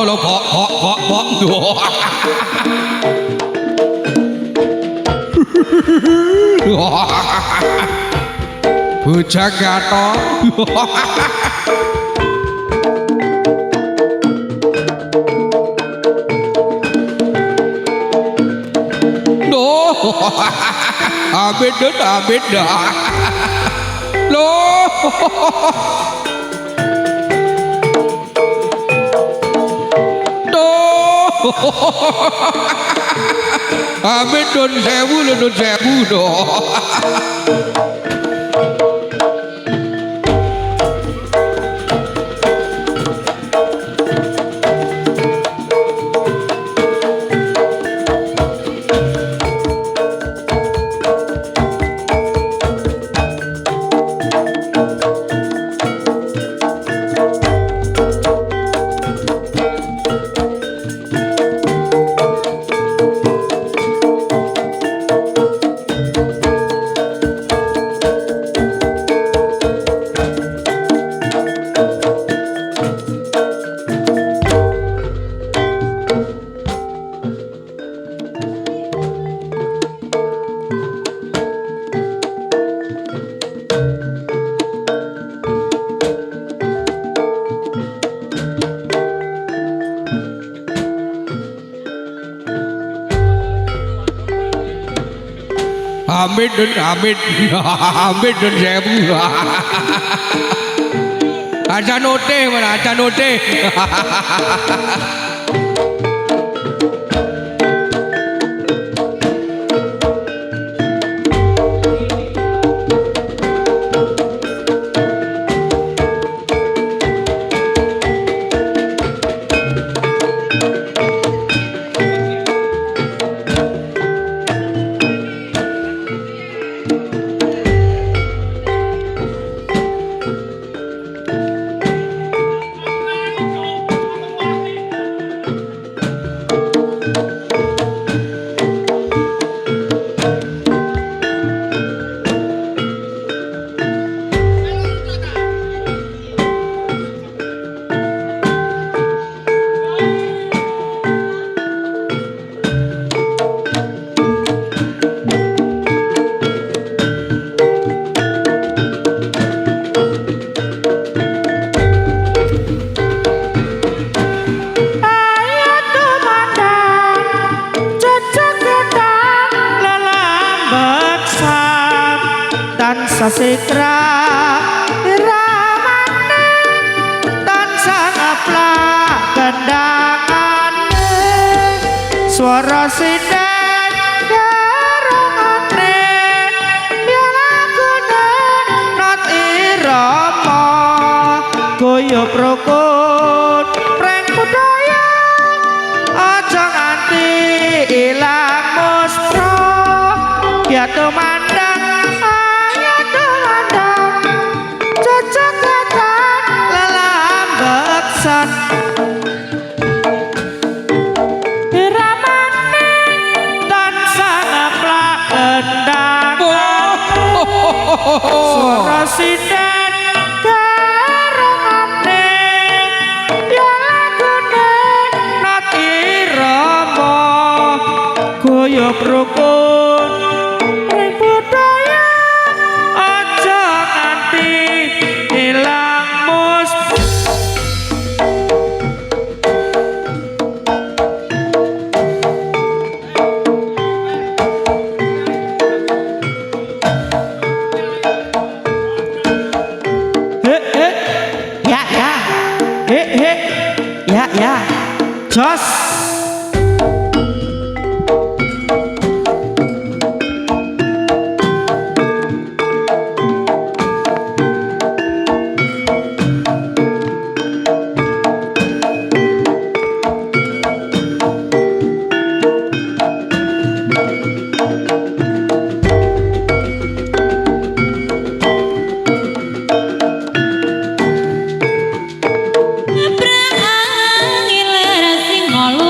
lo kok bujang gato no amin dah lo amin don sewu do amin don sewu aja note Sasekra ramane tan sangapla kendangane swara sinden garongane ya lagune not irama goyok rukun preng budaya aja nganti ilang muspra ya mandang ramane tan sangaplak kendangan suara sinden garongane ya lagune not irama goyok rukun ring budaya aja nganti ilang mus ya jos Ngolu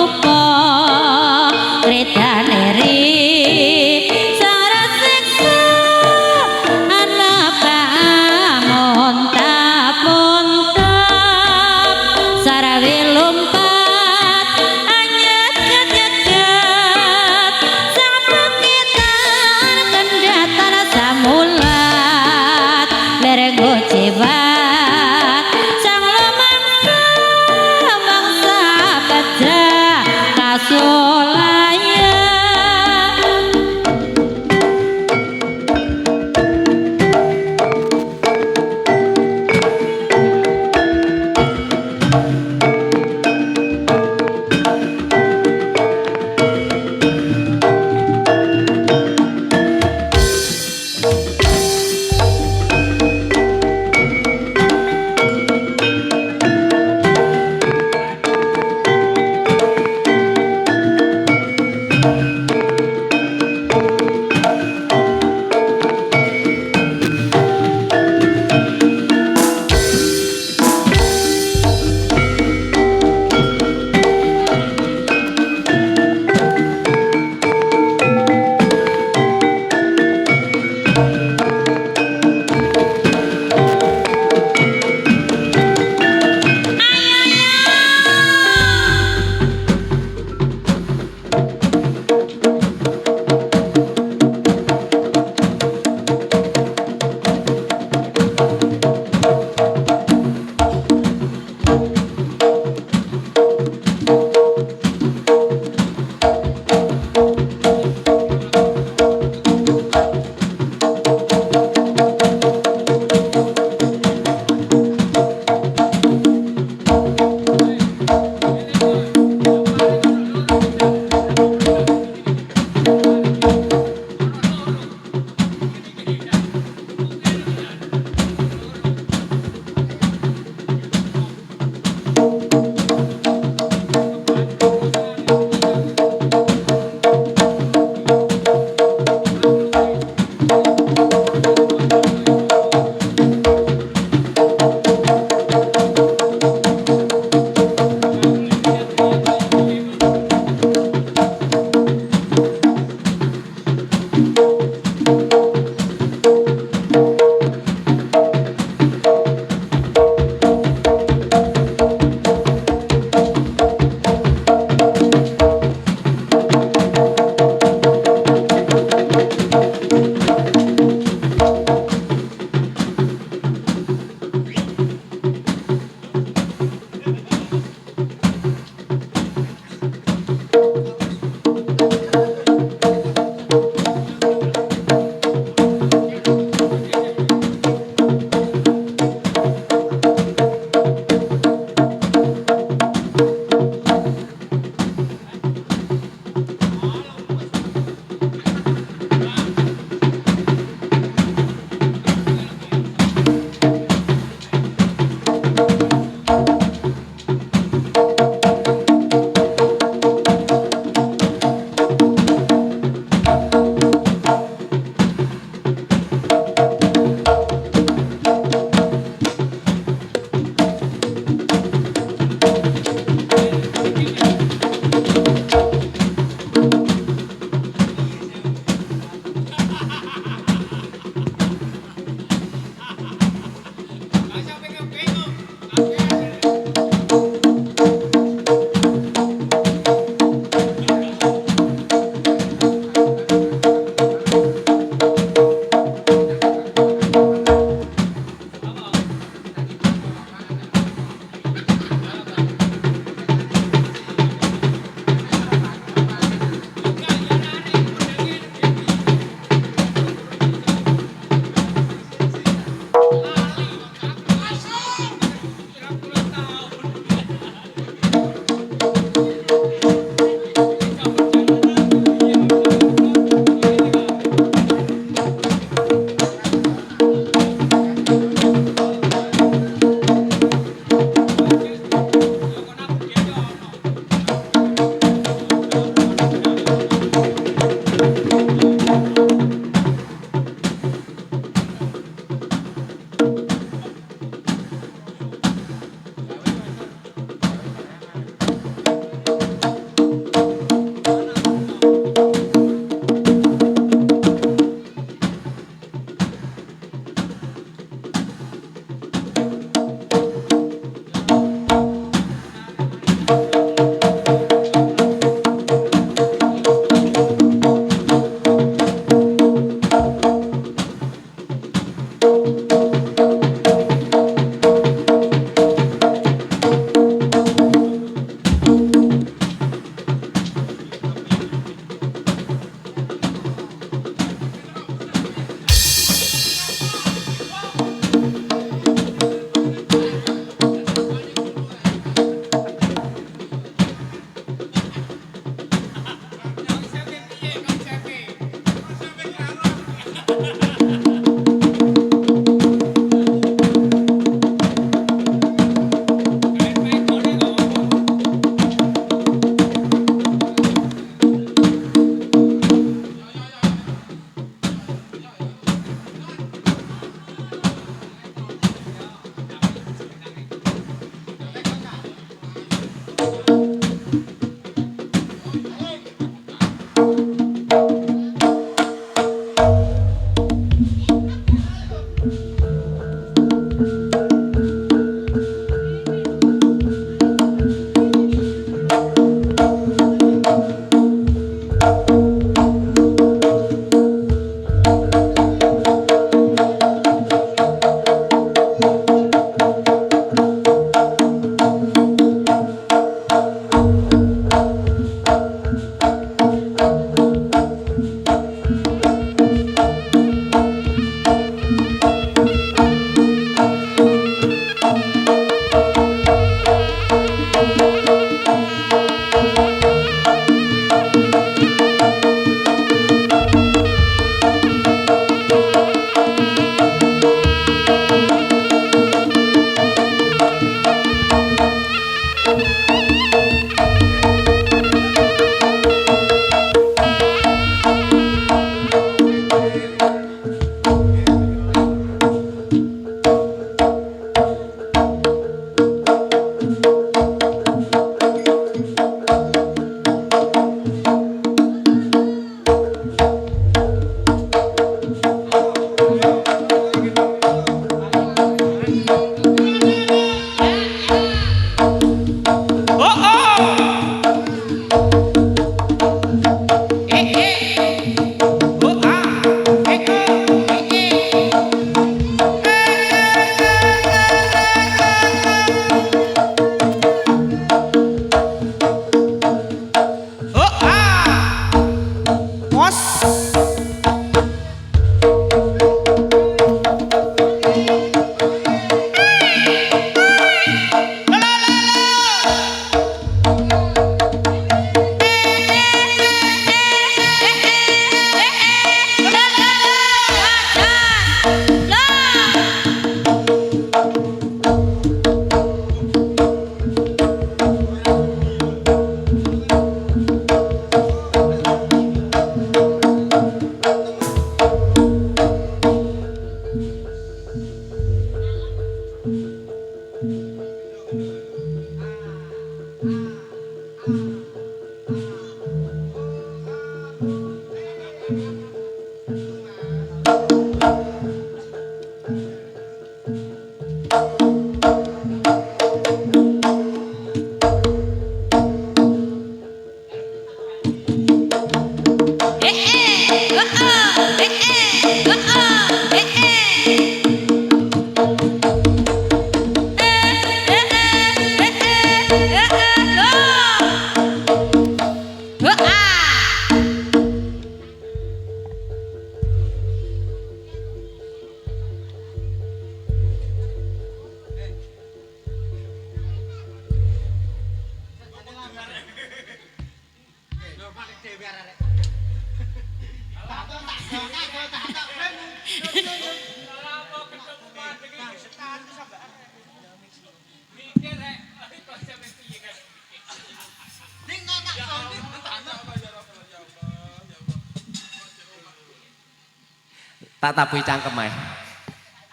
Tak tabui cangkem ae.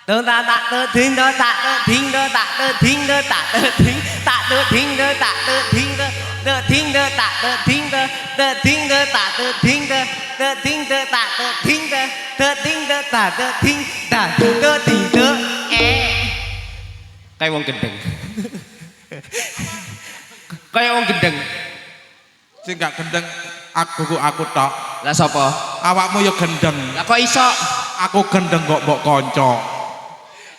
Tơ ta tak tơ thing tơ tak tơ thing tơ tak tơ thing tơ tak tơ thing tak tơ thing tơ tak tơ thing tơ tơ thing tơ tak tơ thing tơ tơ thing tơ tak tơ thing tơ tơ thing tơ tak tơ thing tơ tơ thing tơ tak tơ thing tak tơ thing tơ kayak wong gendeng. Kayak wong gendeng. Sing gak gendeng aku tok. Lah sapa? Awakmu ya gendeng. Lah kok iso? Aku gendeng kok mbok kanca.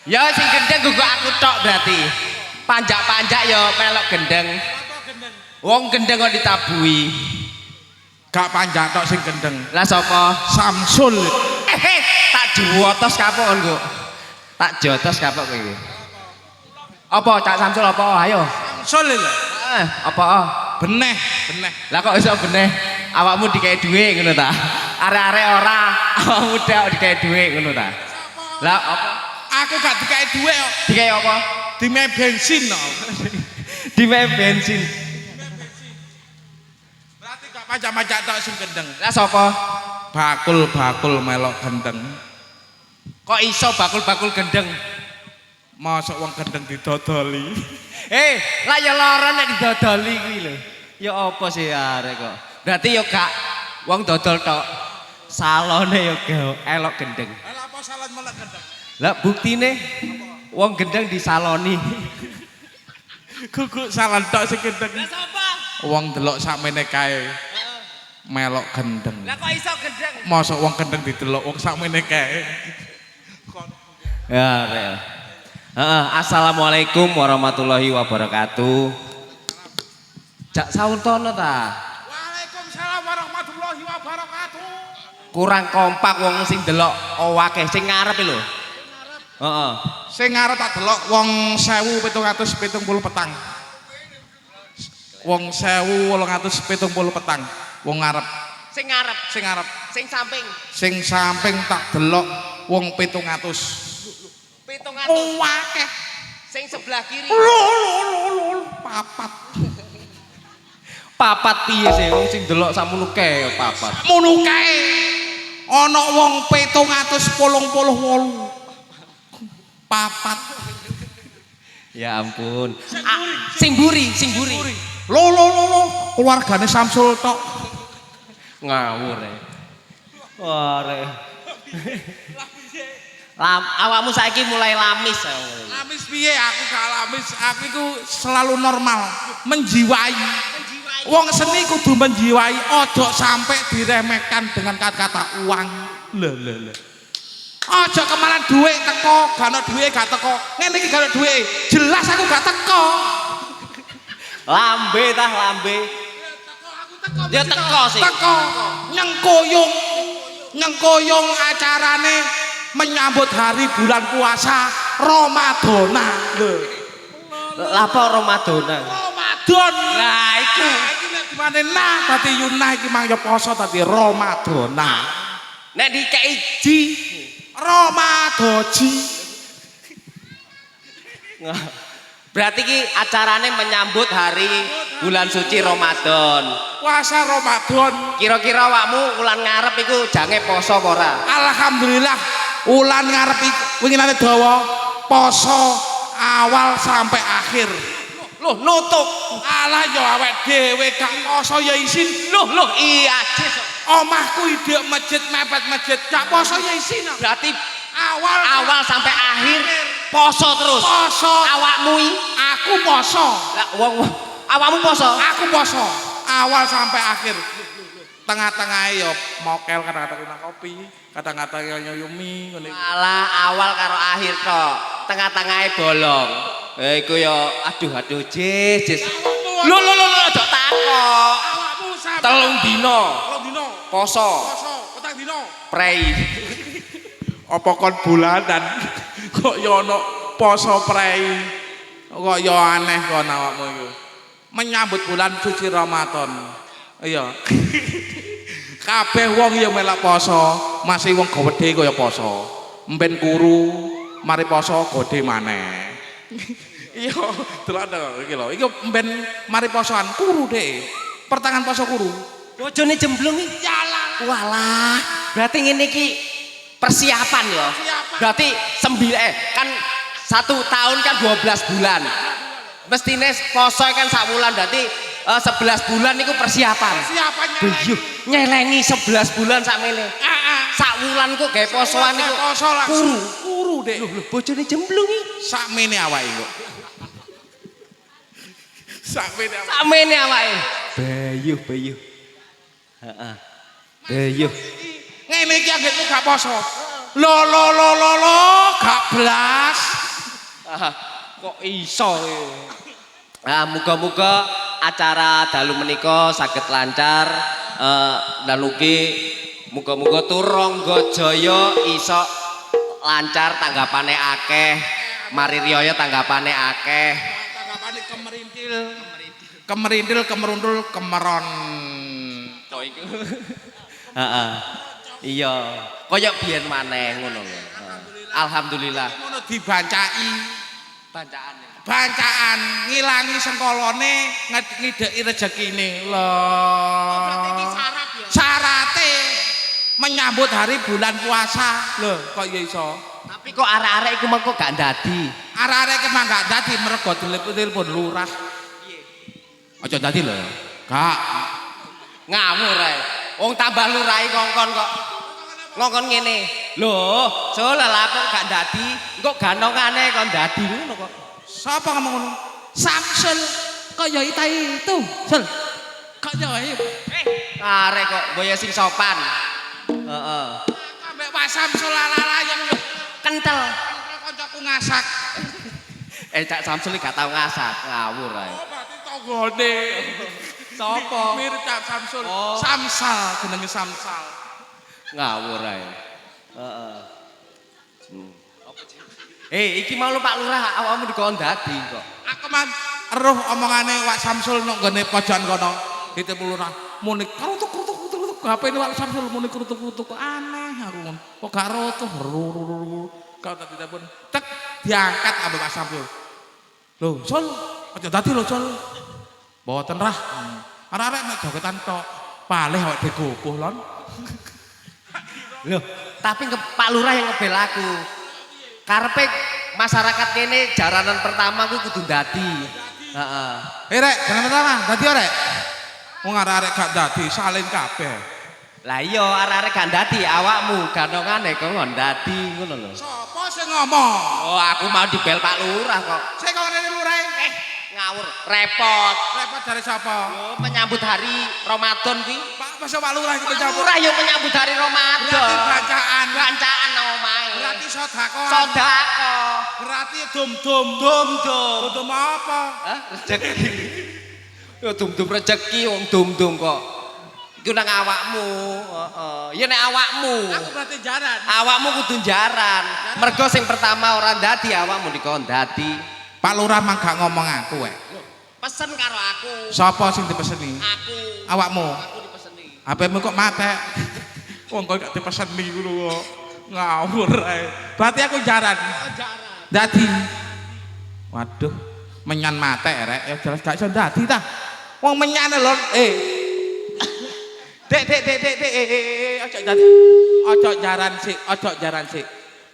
Ya sing gendeng kok aku tok berarti. Panjak-panjak ya melok gendeng. Wong gendeng kok ditabui. Gak panjang tok sing gendeng. Lah sapa? Samsul. Tak jotos kapok engko. Tak jotos kapok kowe iki. Apa Cak Samsul apa? Ayo. Samsul lho. Apa? Beneh. Lah kok iso beneh? Awakmu dikei dhuwit ngono ta? Arek-arek ora, awakmu dak dikei dhuwit ngono ta? Lah apa? Aku gak dikei dhuwit kok. Dikei apa? Dime bensin kok. Dime bensin. Berarti gak panjang-panjang tok sing gendeng. Lah sapa? Bakul melok gendeng. Kok iso bakul-bakul gendeng? Masuk wong gendeng didodoli. Lah ya lara nek didodoli kuwi lho. Ya apa sih arek kok. Berarti ya gak wong dodol tok. Salone ya elok gendeng. Lah apa salon melok gendeng? Lah buktine wong gendeng disaloni. Kuku salon tok sing gendeng. Lah sapa? Wong delok sakmene kae. Melok gendeng. Lah kok iso gendeng? Masuk wong gendeng didelok wong sakmene kae. Ya, rek. Assalamualaikum warahmatullahi wabarakatuh. Jak sauntono ta? Waalaikumsalam warahmatullahi wabarakatuh. Kurang kompak wong sing delok akeh sing ngarep lho. Heeh. Sing ngarep tak delok wong 1770 petang. Wong 1870 petang. Wong ngarep. Sing ngarep, Sing ngarep. sing samping. Sing samping tak delok wong 700. 700. Oh akeh. Sing sebelah kiri. Papat. Papat piye sih wong sing delok sakmono kae papat. Mono kae. Ana wong 788. Papat. Ya ampun. Sing buri. Lo. Keluargane Samsul tok. Ngawur e. Ore. Awakmu saiki mulai lamis. Lamis piye aku gak lamis. Aku iku selalu normal, menjiwai. Wong seni kudu menjiwai, ojo sampai diremehkan dengan kata-kata uang. Lho. Ojo kemalan duit teko, gak ono duit gak teko. Ngene iki gak ono duit, jelas aku gak teko. Lambe. Ya teko sih. Teko nyengkoyong acarane menyambut hari bulan puasa Ramadana. Lho. Lapa Ramadana? Ramadan. Lah iku. Iki nek dimane nah dadi yunah iki mang ya poso dadi Ramadana. Nek dikei ji Ramadoji. berarti ki acarane menyambut hari bulan suci Ramadan. Puasa Ramadan. Kira-kira awakmu ulan ngarep iku jange poso apa ora? Alhamdulillah ulan ngarep iki winginane dawa poso awal sampai akhir. Loh nutup. Alah ya awake dhewe gak poso ya isin. Loh iya ajis. Omahku ide masjid mepet masjid gak poso ya isin. Berarti awal sampai akhir poso terus. Poso. Awakmu Aku poso. Lah awakmu poso? Aku poso. Awal sampai akhir. Tengah-tengah ya mokel kadang-kadang minum kopi, kadang-kadang nyoyumi ngene. Malah awal karo akhir tok. Tengah-tengahe bolong. Iku ya aduh jis. Lho aja takok. Awakmu sampe 3 dina. 3 dina. Poso. Petang dina. Prei. Apa kon bulanan kok ya ana poso prei. Kok ya aneh kon awakmu iku. Menyambut bulan suci Ramadan. Iya. Kabeh wong ya melak poso, masih wong gede kaya poso. Mben kuru, mari poso gede maneh. Iya, delok iki lho. Iki mben mari posoan kuru dhek. Pertengahan poso kuru. Bojone jemblung iki. Walah, berarti ngene iki persiapan ya. Berarti kan 1 tahun kan 12 bulan. Mestine poso kan sak wulan, berarti 11 bulan itu persiapan. Buyuh, nyelengi 11 bulan sakmene. Sak wulan kok gawe posoan iku. Kuru Dek. Lho, bojone jemblung iki. Sakmene awake kok. Sakmene awake. Bayuh. Heeh. Bayuh. Ngene iki anggitmu gak poso. Lo gak blas. Kok iso muga-muga acara dalu menika saged lancar dan ugi muga-muga Turangga Jaya iso lancar tanggapane akeh mari riyaya tanggapane akeh Tanggapane kemerintil kemerundul kemeron to iku heeh iya kaya biyen maneh ngono lho alhamdulillah ngono dibancai bancaan ngilangi sengkolone ngideki rezekine lho. Berarti iki syarat ya. Syarate menyambut hari bulan puasa. Lho, kok ya iso? Tapi kok arek-arek iku mengko gak ndadi. Arek-arek iki mah gak ndadi mergo telepon lurah. Piye? Aja ndadi lho. Gak ngawur ae. Wong tambah lurahe kongkon kok. Ngongkon ngene. Lho, lapor gak ndadi, engko ganongane kok ndadi ngono kok. Sapa ngomong ngono? Samsul kaya itu. Sul. Kaya Arek kok boyo sing sopan. Heeh. Ambek Pak Samsul ala-ala yang Kentel kancaku ngasak. Cak Samsul gak tau ngasak, ngawur ae. Oh, berarti tanggane. Sopo? Mirip Cak Samsul. Oh. Samsal, jenenge Samsal. Ngawur ae. Heeh. Iki mau lu Pak Lurah awakmu dikon dadi kok. Aku mah eruh omongane Wak Samsul nang gone pojokan kono. Ditemu Lurah. Muni krutuk HP-ne Wak Samsul muni krutuk aneh aku ngono. Kok gak rotuh. Kau tadi telepon tek diangkat ambek Wak Samsul. Lho, Sul, aja dadi lho, Sul. Mboten rah. Arek-arek nek jogetan tok. Palih awake digopoh lon. Loh, tapi Pak Lurah yang ngebel aku. Karepe masyarakat kene jaranan pertama kuwi kudu dadi. Heeh. Rek, jangan pertama, dadi arek. Wong arek-arek gak dadi salin kabeh. Lah iya arek-arek gak dadi awakmu ganongane kok ngon dadi ngono lho. Sopo sing ngomong? Oh, aku mau dibel Pak Lurah kok. Sing kok ngene lurah. Ngawur, repot. Repot dari sapa? Yo menyambut hari Ramadan kuwi. Pak masa Pak Lurah iki Pak menyambut. Lurah yo menyambut hari Ramadan. Berarti bacaan. Bacaan nang omahe. Berarti sedekah. Sedekah. Berarti dum-dum. Dum-dum. Dum apa? Hah? Rezeki. Yo dum-dum rezeki wong dum-dum kok. Iku nang awakmu. Heeh. Ya nek awakmu. Aku berarti jaran. Awakmu kudu jaran. Mergo sing pertama ora dadi awakmu dikon dadi. Pak Lurah mah gak ngomong aku Pesen karo aku. Sapa sing dipeseni? Aku. Awakmu. Aku dipeseni. HP-mu kok mate. Wong kok gak dipeseni ngono kok. Ngawur ae. Berarti aku jaran. Jaran. Dadi. Waduh, menyan mate rek. Ya jelas gak iso dadi ta. Wong menyan lho. Dek, ojo dadi. Ojo jaran sik.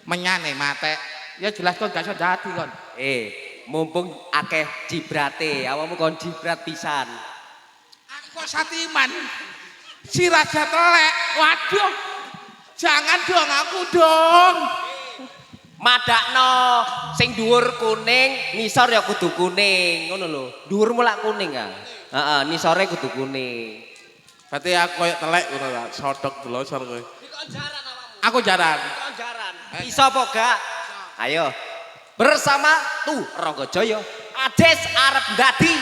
Menyane mate. Ya jelas kok gak iso dadi kon. Mumpung akeh jibrate, awakmu kon jibrat pisan. Aku kok satiman. Si Raja telek. Waduh. Jangan dong aku dong. Madakno sing dhuwur kuning, ngisor ya kudu kuning, ngono lho. Dhuwurmu lak kuning kan. Heeh, nisore kudu kuning. Berarti aku koyo telek ngono ta, sodok delosor kowe. Dikon jaran awakmu. Aku jaran. Dikon jaran. Iso apa gak? Ayo. Bersama tuh Ronggo Joyo, Ades arep dadi.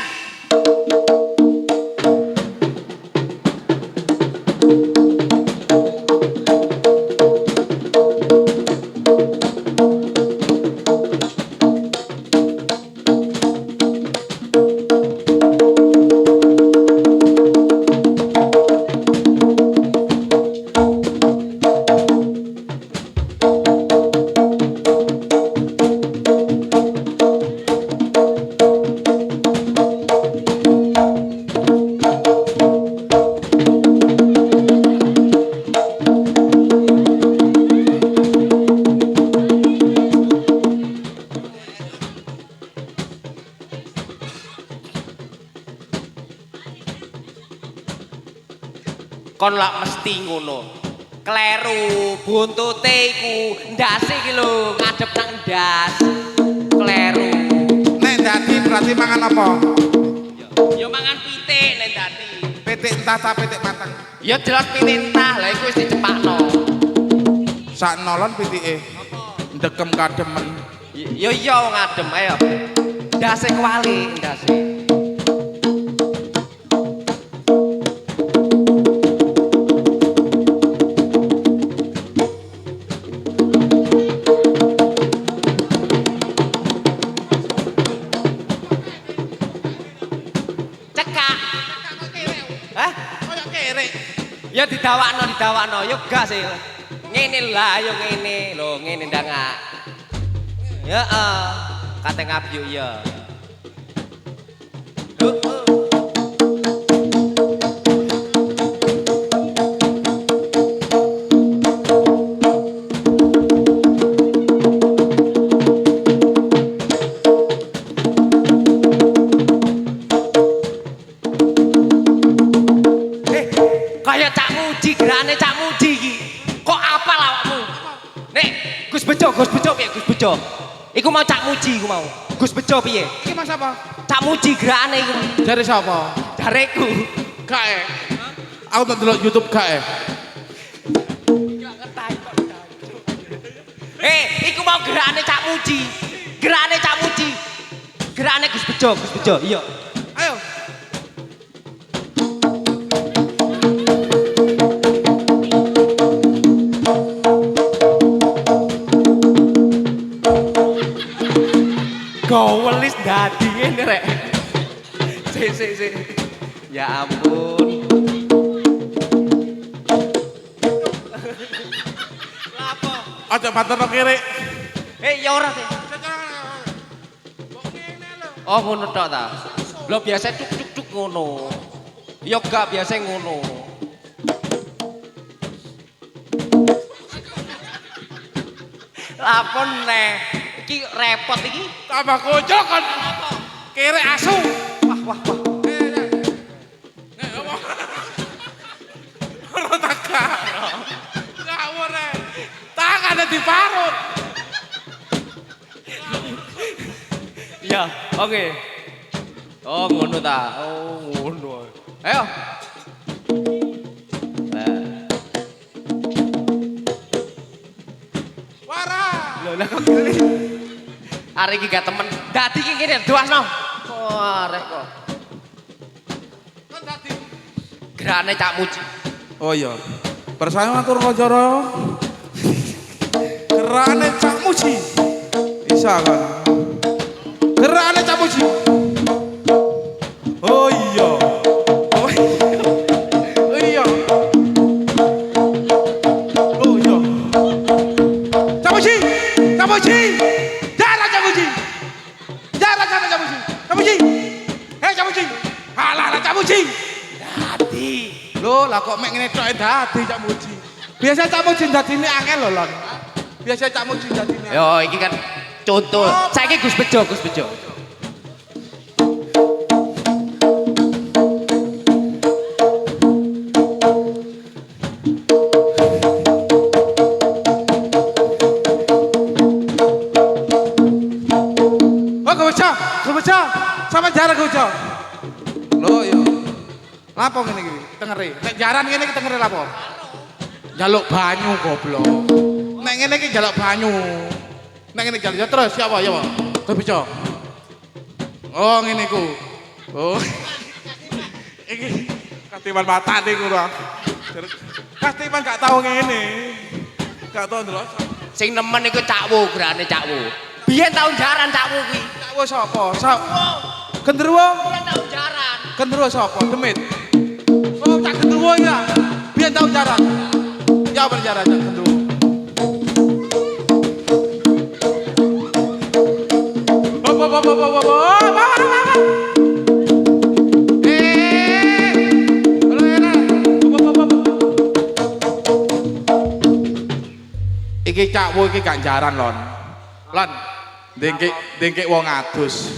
Kon lak mesti ngono. Kleru, buntute iku ndase iki lho, ngadep nang ndas. Kleru. Nek dadi berarti mangan apa? Ya mangan pitik nek dadi. Pitik entah ta pitik mateng. Ya jelas pitik entah, lah iku wis dicepakno. Sak nolon pitike. Ndekem kademen. Ya iya wong adem ayo. Ndase kwali, ndase. Ya didawakno, yo gas e. Ngene lah, yo ngene lho, ngene ndangak. Heeh. Kate ngabyu ya. Kayak Cak Muji, gerane Cak Muji iki. Kok apal awakmu? Nek Gus Bejo piye Gus Bejo? Iku mau Cak Muji iku mau. Gus Bejo piye? Iki Mas apa? Cak Muji gerane iku. Jare sapa? Jareku. Gak Aku tak delok YouTube gak Iku mau gerane Cak Muji. Gerane Cak Muji. Gerane Gus Bejo, iya. Ayo. Gowelis dadi ngene rek. Sik. Ya ampun. Lapo? Aja paterno kiri. Ya ora sih. Oh ngono tok ta. Lho biasa cuk cuk cuk ngono. Ya gak biasa ngono. Lapon neh. Iki repot iki. Tambah kocok kan. Kere asu. Wah wah wah. Ora taka. Ngawur e. Tangane diparut. Ya, oke. Oh, ngono ta. Oh, ngono. Ayo. Nah. Wara. Lho lah kok geli. Arek iki gak temen. Dadi iki kene doasno. Oh, arek kok. Kan dadi. Gerane Cak Muji. Oh iya. Bersama matur Kocoro. Gerane Cak Muji. Bisa kan? Gerane Cak Muji. Oh iya. Oh iya. Oh iya. Cak Muji. Cak Muji. Darah Cak Muji. Darah Cak Muji. Cak Muji. Hei Cak Muji. Halah Cak Muji. Dadi. Lho, lah kok mek ngene tok dadi Cak Muji. Biasa Cak Muji dadine angel lho, Lon. Biasa Cak Muji dadine. Yo, iki kan contoh. Saiki Gus Bejo, Gus Bejo. Oh, kebeca. Sama jarak kebeca. Lho, yo. Lapo ngene iki? Tengere. Nek jaran ngene iki tengere lapo? Jaluk banyu goblok. Nek ngene iki jaluk banyu. Nek ngene jaluk terus siapa ya, Pak? Kebeca. Oh, ngene iku. Oh. Iki katiman mata niku ora. Katiman gak tau ngene. Gak tau ndelok. Sing nemen iku Cakwu, gerane Cakwu. Biyen tahun jaran Cakwu kuwi. Cakwu sapa? Genderuwo? Biyen tahun jaran. Genderuwo sapa? Demit. Oh, Cak Genderuwo ya. Biyen tau jaran. Ya berjaran Cak Genderuwo. Iki Cakwu iki gak jaran, Lon. Lon, dengkek wong adus.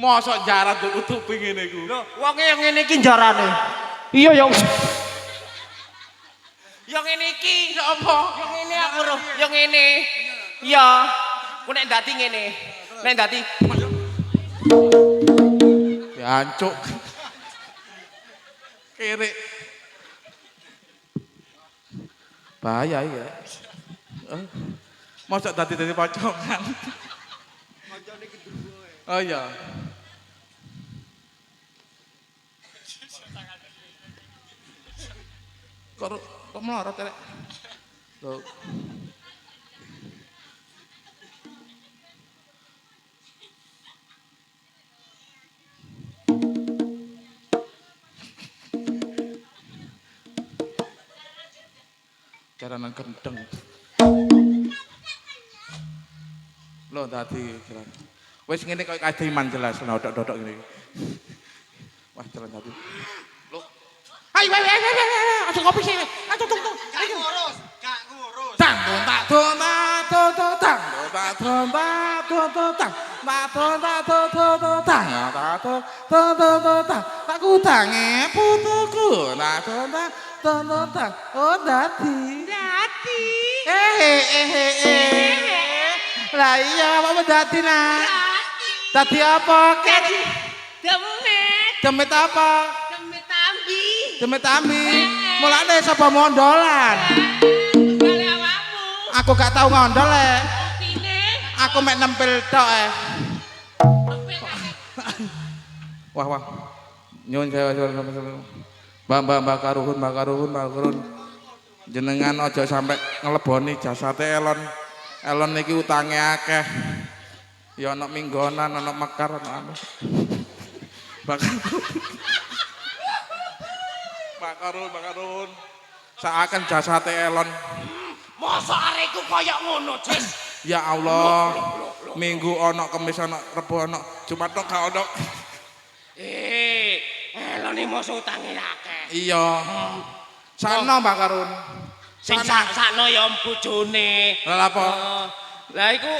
Mosok jaran tutupi ngene iku. Lho, wonge yang ngene iki jarane. Iya ya. Yang ngene iki apa? Yang ngene aku lho, yang ngene. Iya. Ku nek ndati ngene. Nek ndati Jancuk. Kere. Bahaya ya. Mosok dadi pocongan. Oh iya. Kok melorot rek? Loh. Jaranan kendeng. Loh tadi jalan. Wes ngene kok kadiman jelas dodok-dodok ngene. Wah jalan tadi. Loh. Hai. Aja ngopi sih. Aja tung. Gak ngurus. Tang tak tak kutange putuku oh dadi lah iya apa dadi nak dadi apa kek demet apa demet ambi mulane sapa mondolan aku gak tau ngondol aku mek nempel tok wah nyun saya mbak karuhun jenengan aja sampai ngeleboni jasate elon niki utange akeh ya ana minggonan ana mekar ana mbak karun seakan jasate elon masa areku koyo ngono, Jis. ya Allah Minggu ono, Kamis ono, Rebo ono, Jumat tok gak ono. Elone mosok utange akeh. Iya. Sana Mbak Karun. Sing sakno ya bojone. Lah apa? Lah iku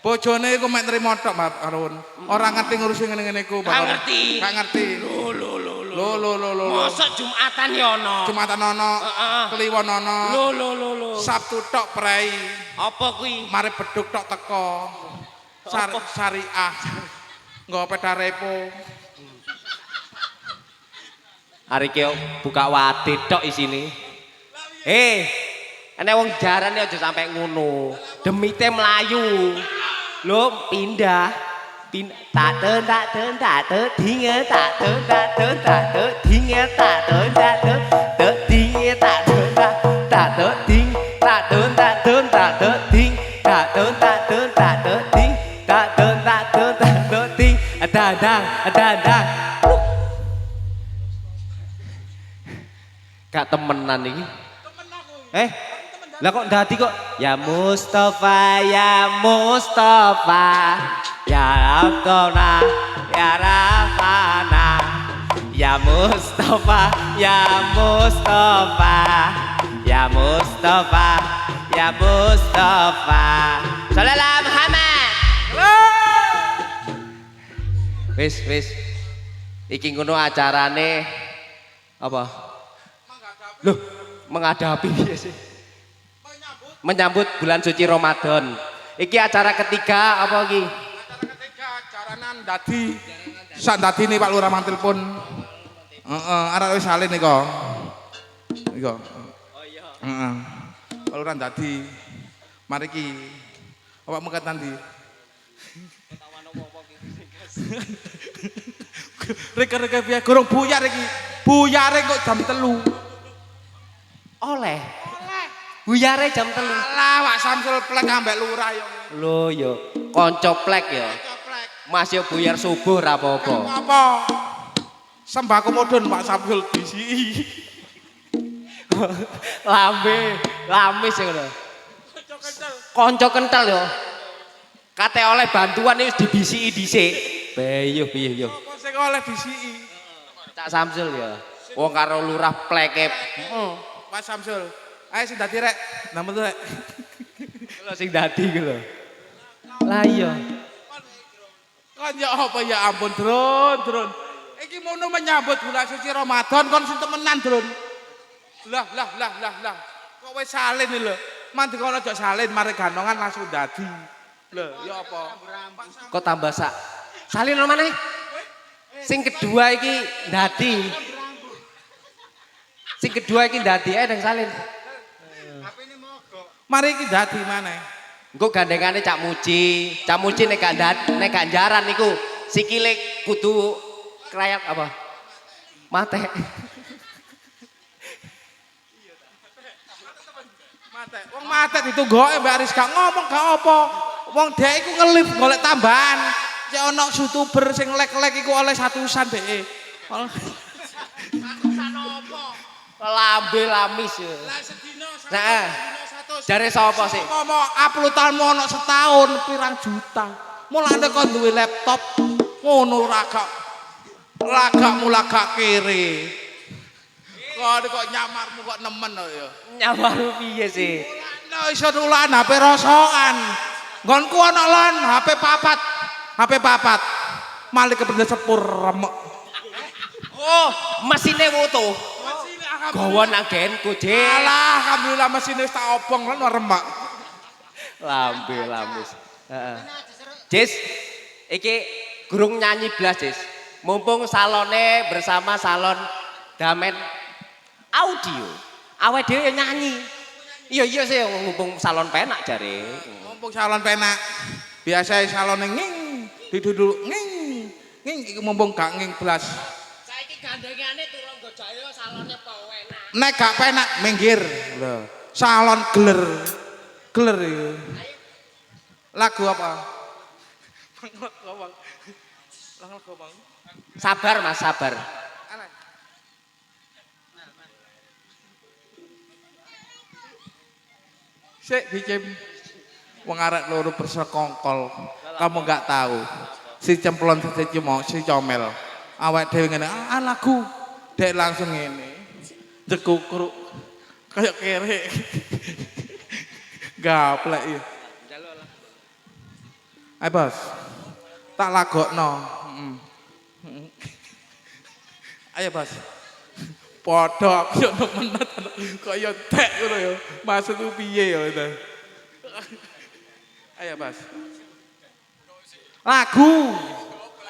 Bojone iku mek nrimo tok Mbak Karun. Ora ngerti ngurusi ngene-ngene iku, Mbak. Gak ngerti. Gak ngerti. Lho. mosok Jumatan ya ono. Jumatan ono, Kliwon ono. Lho. Sabtu tok prei. Apa kuwi? Mari beduk tok teko. Syariah. Nggo peda repo. Hari ki buka wati tok isine. Enek wong jarane aja sampe ngono. Demite mlayu. Lho pindah. Tak đơn dinge tak đơn dinge tak đơn dinge tak đơn ding tak đơn ding tak đơn ding ada gak temenan iki. Lah kok dadi kok ya Mustafa ya Rabbana ya Rabbana ya Mustafa Sallallahu Muhammad. Wis iki ngono acarane apa? Loh, menghadapi piye sih? Menyambut bulan suci Ramadan. Iki acara ketiga apa iki? Acara ketiga jaranan dadi. Sak dadi nih Pak Lurah mantil pun. Arek wis salin nika. Nika. Oh iya. Pak Lurah dadi. Mari ki. Apa mengkat nanti? Rek piye gorong buyar iki. Buyare kok jam 3. Oleh. Buyare jam 3. Alah, Pak Samsul plek ambek lurah yo. Lho yo, kanca plek ya. Mas yo buyar subuh ra apa-apa. Apa? Sembako modun Pak Samsul disiki. Lambe sing ngono. Kanca kental yo. Kate oleh bantuan wis dibisiki dhisik. Piye yo. Apa sing oleh disiki? Cak Samsul ya. Wong karo lurah pleke. Pak Samsul. Ayo sing dadi rek. Nama tuh rek. Lho sing dadi ku lho. Lah iya. Kan ya apa ya ampun Drun. Iki mono menyambut bulan suci Ramadan kon sing temenan Drun. Lah. Kok wis salin lho. Mandi kono aja salin mari ganongan langsung dadi. Lho, ya apa? Kok tambah sak. Salin ono maneh. Sing kedua iki dadi. Nang salin. Mari iki dadi maneh. Engko gandengane Cak Muci nek ganjaran niku sikile kudu krayap apa? Mate. Wong mate ditunggoke Mbak Rizka ngomong gak apa. Wong dhek iku ngelif golek tambahan. Cek ana YouTuber sing lek-lek iku oleh 100-an dhek. Lambe lamis ya. Lah sedina Nah, jare sapa sih? ngomong uploadanmu ana setahun pirang juta. Mulane kon duwe laptop ngono ragak kere. Kok nyamarmu kok nemen kok ya. Nyamar piye sih? Nah iso nulan HP rosokan. Nggonku ana lon HP papat. Malik kebener sepur remek. Oh, mesine foto. Gawa nang genku, Jek. Alah, alhamdulillah mesin wis tak obong lan remek. Lambe lamis. Heeh. Jis, iki gurung nyanyi blas, Jis. Mumpung salone bersama salon Damen Audio. Awake dhewe nyanyi. Iya sih mumpung salon penak jare. Mumpung salon penak. Biasa salon nging, diduduk nging iki mumpung gak nging blas. Saiki gandengane turun gojake salone apa enak. Nek gak penak minggir. Lho, salon gler iki. Lagu apa? Sabar Mas, sabar. Sik dicem. Wong arek loro bersekongkol. Kamu nggak tahu. Si cemplon si comel. Awak dhewe ngene, lagu. Dek langsung ngene. Jekukruk. Kayak kere. Gaplek ya. Ayo bos. Tak lagokno. Ayo bos. Podo aku yo nemenet kaya dek ngono ya. Maksudku piye ya itu. Ayo bos. Lagu.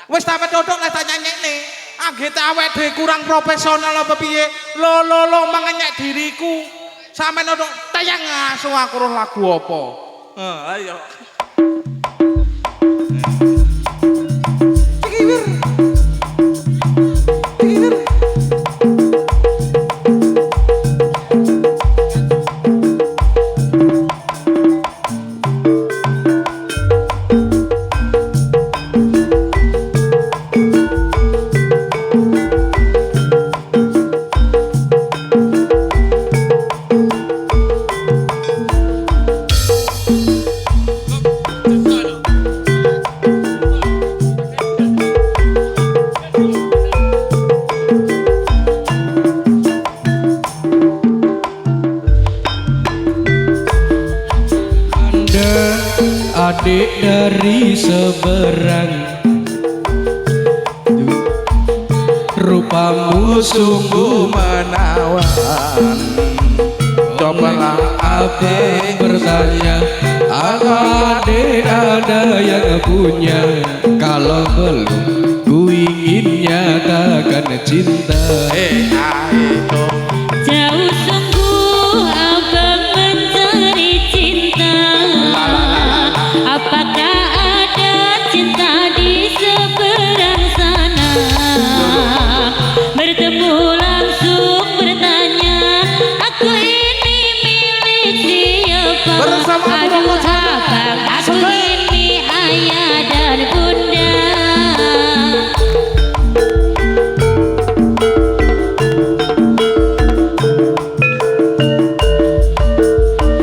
Wis tak pedodok lah tak nyanyekne. Anggete awake dhewe kurang profesional apa piye? Lo mangenyek diriku. Sampeyan ndok tayang asu aku roh lagu apa. Ayo. Adik dari seberang, rupamu sungguh menawan. Cobalah adik bertanya, apa adik ada yang punya? Kalau belum, ku ingin nyatakan cinta. Jauh sungguh abang mencari cinta. Apakah ada cinta di seberang sana? Bertemu langsung bertanya, aku ini milik siapa? Aduh abang, aku ini ayah dan bunda.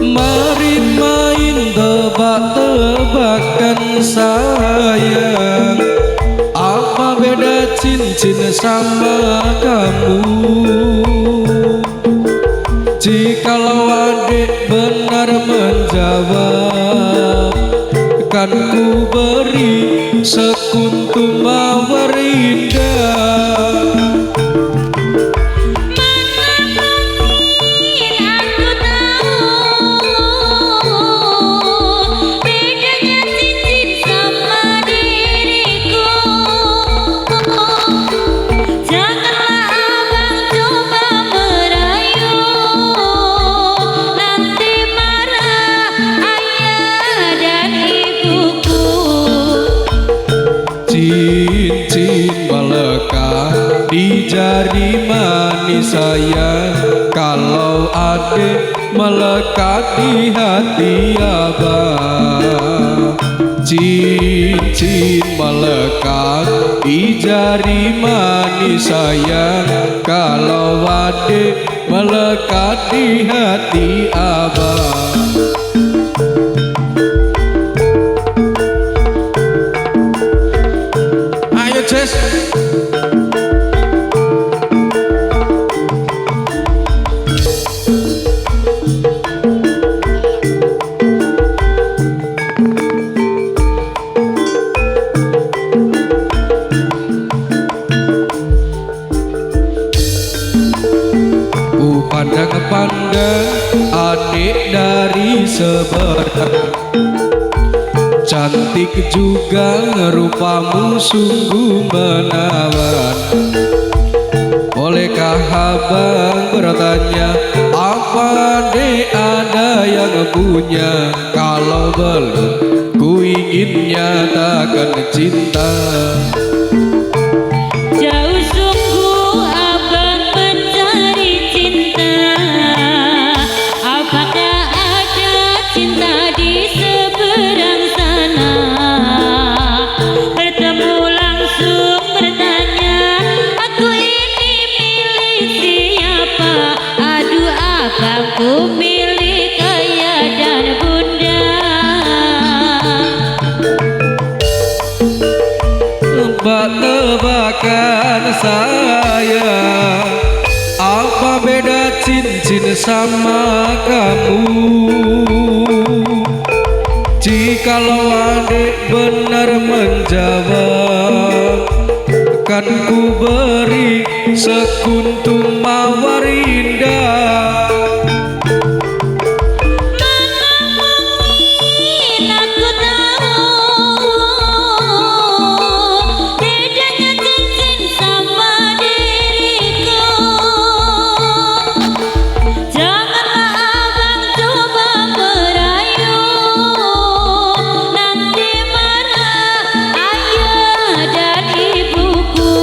Mari main tebak-tebakan sayang, apa beda cincin sama kamu? Jikalau adik benar menjawab, kan ku beri sekuntum mawar indah. Cincin melekat di jari manis sayang, kalau adik melekat di hati abang. Cincin melekat di jari manis sayang, kalau adik melekat di hati abang. Jess. Ku pandang-pandang adik dari seberang, cantik juga rupamu sungguh menawan. Bolehkah abang bertanya, apa adik ada yang punya? Kalau belum, ku ingin nyatakan cinta. Jauh sungguh abang mencari cinta. Apakah ada cinta di seberang sana? Bertemu langsung bertanya, aku ini milik siapa? Aduh abangku milik ayah dan bunda. lupakan saya. Apa beda cincin sama kamu? Jikalau adik benar menjawab, kan ku beri sekuntum mawar indah. Mungkin aku tahu bedanya cincin sama diriku. Janganlah abang coba merayu, nanti marah ayah dan ibuku.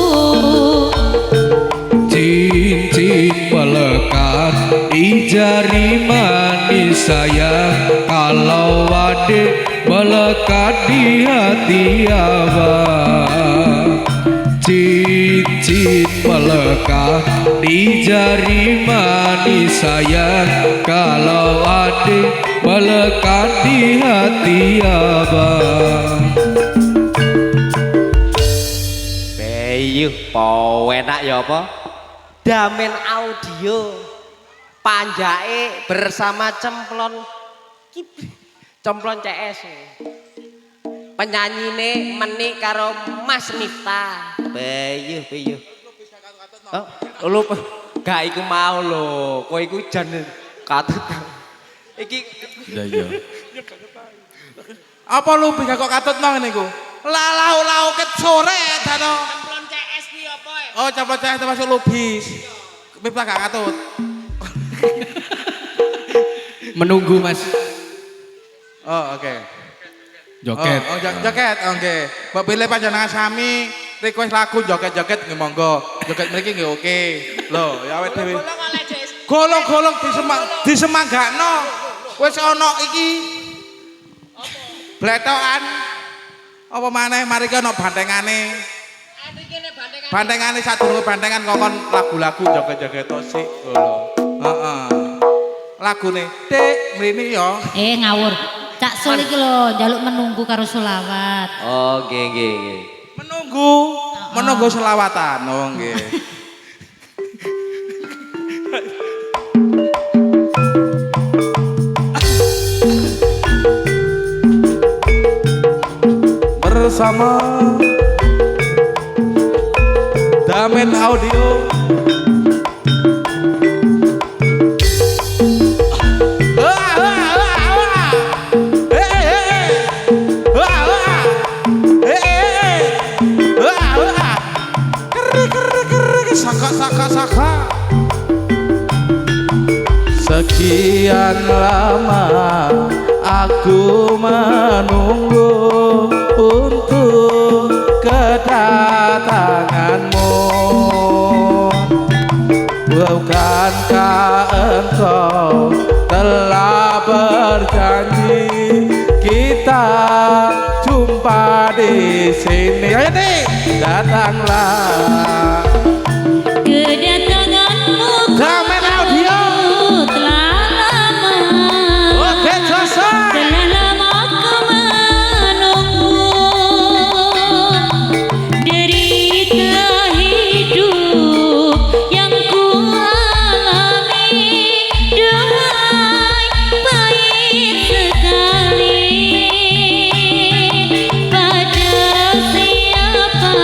Cincin melekat di jari manis sayang, kalau adik melekat di hati abang. Cincin melekat di jari manis sayang, kalau adik melekat di hati abang. Bayu, po enak ya apa? Damen audio panjake bersama Cemplon Cemplon CS. Penyanyine Meni karo Mas Miftah. Bayu. Oh, lu gak iku mau lho. Kowe iku jan katut. Iki Iya. Apa lu bisa kok katut nang ngene iku? Lau ket sore dano. Cemplon CS ki apa? Oh, Cemplon CS termasuk lubis. Miftah gak katut. Menunggu Mas. Oh, oke. Joget. Oh, joget. Oke. Mbak pilih panjenengan sami request lagu joget-joget nggih monggo. Joget mriki nggih oke. Lho, ya awake dhewe. Golong-golong disemanggakno. Wis ana iki. Bletokan. Apa maneh mari ki ana bantengane. Bantengane sadurunge bantengan kokon lagu-lagu joget-joget tok sik ngono. Heeh. Lagune Dik mrene ya. Ngawur. Cak Sul iki lho njaluk menunggu karo selawat. Oh, nggih. Menunggu selawatan. Oh, nggih. Bersama Damen Audio. Saka. Sekian lama aku menunggu untuk kedatanganmu. Bukankah engkau telah berjanji kita jumpa di sini? Ayo nih, datanglah. Kedatanganmu Damen Audio. telah lama. Oke, selesai. Telah lama aku menunggu. Derita hidup yang ku alami, duhai pahit sekali. Pada siapa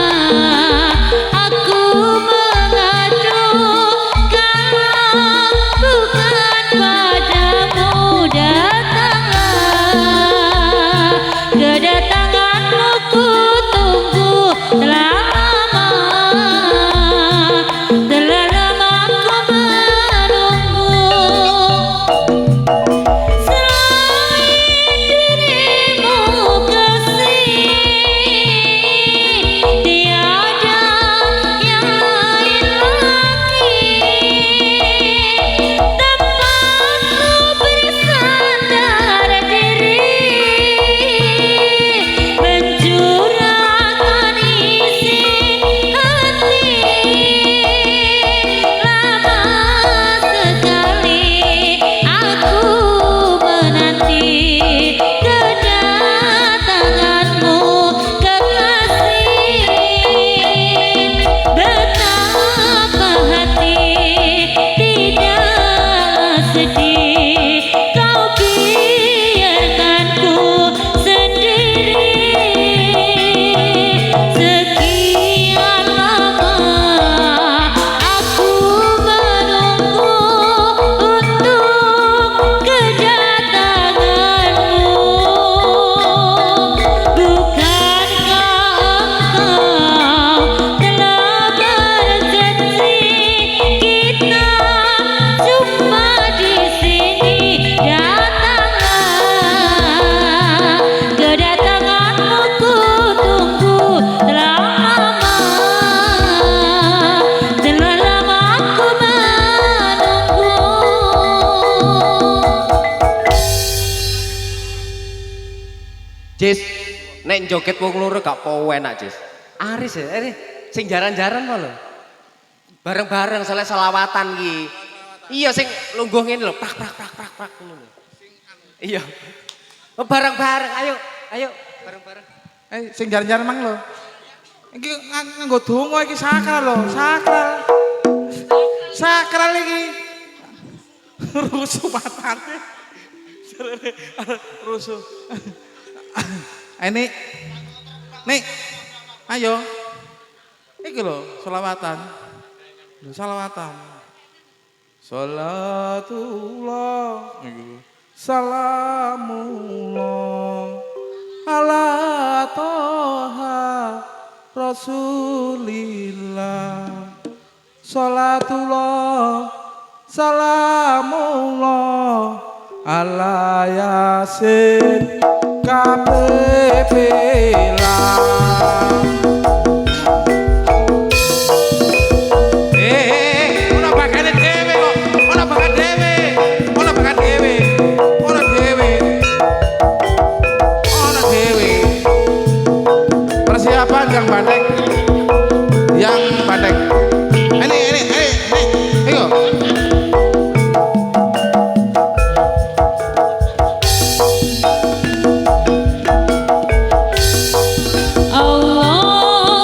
aku nek joget wong loro gak powe enak, Cis. Aris ya, ini sing jaran-jaran malah. Bareng-bareng soalnya selawatan ki. Iya sing lungguh ngene lho, prak ngono lho. Iya. Bareng-bareng, ayo bareng-bareng. Sing jaran-jaran mang lho. Iki nganggo donga iki sakral lho, sakral. Sakral iki. Rusuh matane. Rusuh. Nek. Ayo. Iki lho, selawatan. Salawatan. Salatullah. Salamullah ala toha Rasulillah. Salatullah salamullah ala yasin kapepela. Ora bakane dhewe kok. Ora bakane dhewe. Ora bakane dhewe. Ora dhewe. Ora dhewe. Persiapan yang bandek. Yang bandek. Ini. Ayo. Allah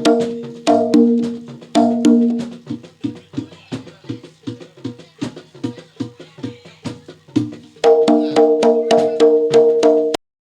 Sul.